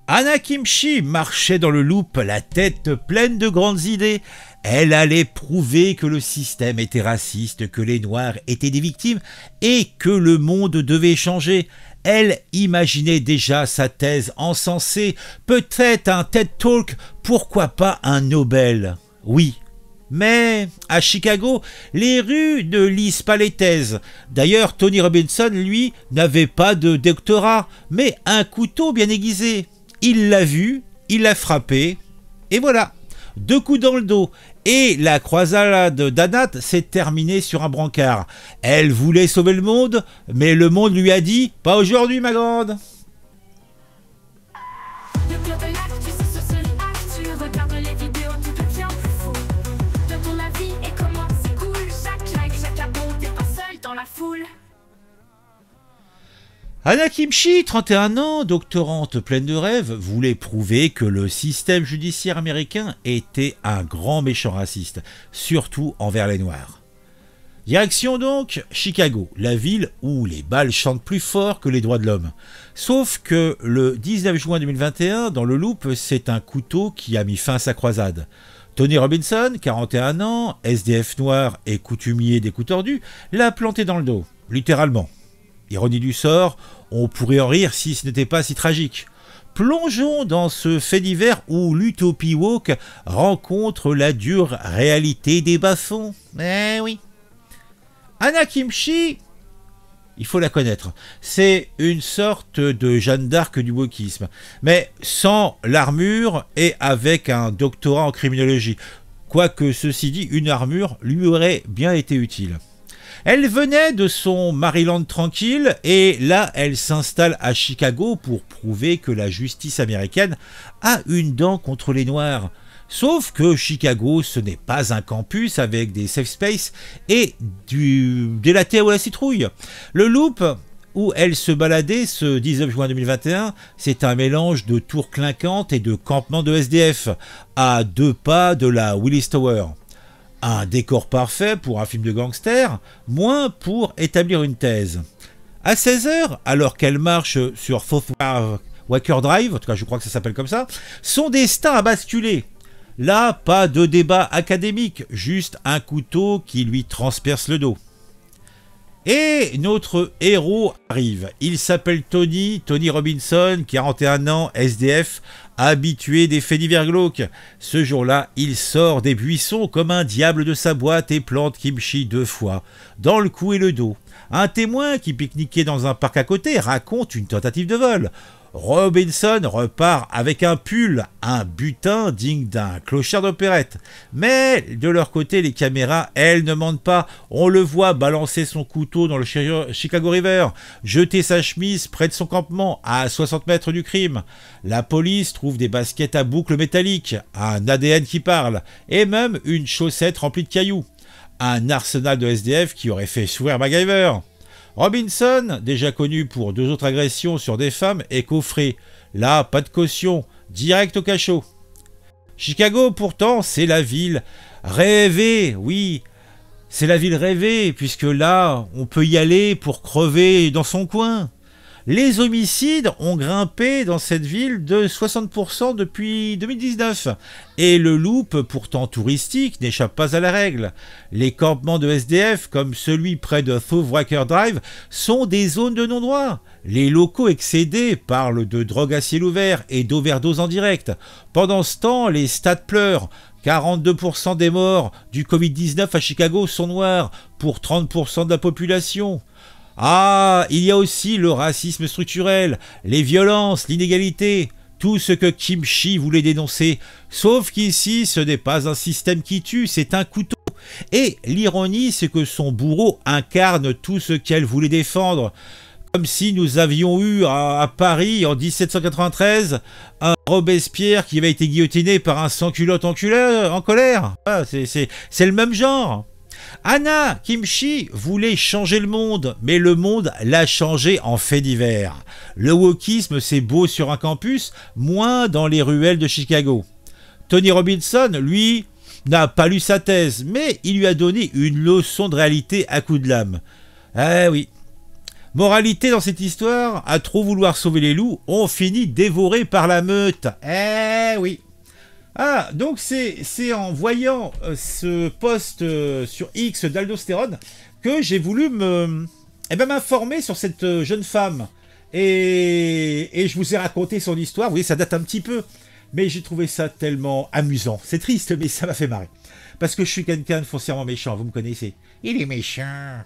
Anna Kimchi marchait dans le Loop, la tête pleine de grandes idées. Elle allait prouver que le système était raciste, que les Noirs étaient des victimes et que le monde devait changer. Elle imaginait déjà sa thèse encensée, peut-être un TED Talk, pourquoi pas un Nobel. Oui. Mais à Chicago, les rues ne lisent pas les thèses. D'ailleurs, Tony Robinson, lui, n'avait pas de doctorat, mais un couteau bien aiguisé. Il l'a vu, il l'a frappé, et voilà, 2 coups dans le dos. Et la croisade d'Anat s'est terminée sur un brancard. Elle voulait sauver le monde, mais le monde lui a dit « Pas aujourd'hui, ma grande !» Anna Kimchi, 31 ans, doctorante pleine de rêves, voulait prouver que le système judiciaire américain était un grand méchant raciste, surtout envers les Noirs. Direction donc Chicago, la ville où les balles chantent plus fort que les droits de l'homme. Sauf que le 19 juin 2021, dans le Loop, c'est un couteau qui a mis fin à sa croisade. Tony Robinson, 41 ans, SDF noir et coutumier des coups tordus, l'a planté dans le dos, littéralement. Ironie du sort, on pourrait en rire si ce n'était pas si tragique. Plongeons dans ce fait divers où l'utopie woke rencontre la dure réalité des bas-fonds. Eh oui. Anna Kimchi, il faut la connaître, c'est une sorte de Jeanne d'Arc du wokisme, mais sans l'armure et avec un doctorat en criminologie. Quoique ceci dit, une armure lui aurait bien été utile. Elle venait de son Maryland tranquille et là, elle s'installe à Chicago pour prouver que la justice américaine a une dent contre les Noirs. Sauf que Chicago, ce n'est pas un campus avec des safe spaces et des lattés à la citrouille. Le Loop, où elle se baladait ce 19 juin 2021, c'est un mélange de tours clinquantes et de campements de SDF, à 2 pas de la Willis Tower. Un décor parfait pour un film de gangster, moins pour établir une thèse. À 16h, alors qu'elle marche sur South Walker Drive, en tout cas je crois que ça s'appelle comme ça, son destin a basculé. Là, pas de débat académique, juste un couteau qui lui transperce le dos. Et notre héros arrive. Il s'appelle Tony Robinson, 41 ans, SDF, habitué des faits divers glauques. Ce jour-là, il sort des buissons comme un diable de sa boîte et plante Kimchi 2 fois, dans le cou et le dos. Un témoin qui pique-niquait dans un parc à côté raconte une tentative de vol. Robinson repart avec un pull, un butin digne d'un clochard d'opérette. Mais de leur côté, les caméras, elles ne mentent pas. On le voit balancer son couteau dans le Chicago River, jeter sa chemise près de son campement, à 60 mètres du crime. La police trouve des baskets à boucles métalliques, un ADN qui parle, et même une chaussette remplie de cailloux. Un arsenal de SDF qui aurait fait sourire MacGyver. Robinson, déjà connu pour 2 autres agressions sur des femmes, est coffré. Là, pas de caution, direct au cachot. Chicago, pourtant, c'est la ville rêvée, oui, c'est la ville rêvée, puisque là, on peut y aller pour crever dans son coin. Les homicides ont grimpé dans cette ville de 60% depuis 2019. Et le Loop, pourtant touristique, n'échappe pas à la règle. Les campements de SDF, comme celui près de South Walker Drive, sont des zones de non-droit. Les locaux excédés parlent de drogue à ciel ouvert et d'overdose en direct. Pendant ce temps, les stats pleurent. 42% des morts du Covid-19 à Chicago sont noirs, pour 30% de la population. Ah, il y a aussi le racisme structurel, les violences, l'inégalité, tout ce que Kimchi voulait dénoncer. Sauf qu'ici, ce n'est pas un système qui tue, c'est un couteau. Et l'ironie, c'est que son bourreau incarne tout ce qu'elle voulait défendre. Comme si nous avions eu à Paris, en 1793, un Robespierre qui avait été guillotiné par un sans-culotte en colère. Ah, c'est le même genre. Anna Kimchi voulait changer le monde, mais le monde l'a changé en fait divers. Le wokisme, c'est beau sur un campus, moins dans les ruelles de Chicago. Tony Robinson, lui, n'a pas lu sa thèse, mais il lui a donné une leçon de réalité à coups de lame. Eh oui. Moralité dans cette histoire, à trop vouloir sauver les loups, on finit dévorés par la meute. Eh oui. Ah, donc c'est en voyant ce post sur X d'Aldostérone que j'ai voulu m'informer sur cette jeune femme. Et je vous ai raconté son histoire. Vous voyez, ça date un petit peu. Mais j'ai trouvé ça tellement amusant. C'est triste, mais ça m'a fait marrer. Parce que je suis quelqu'un de foncièrement méchant, vous me connaissez. Il est méchant.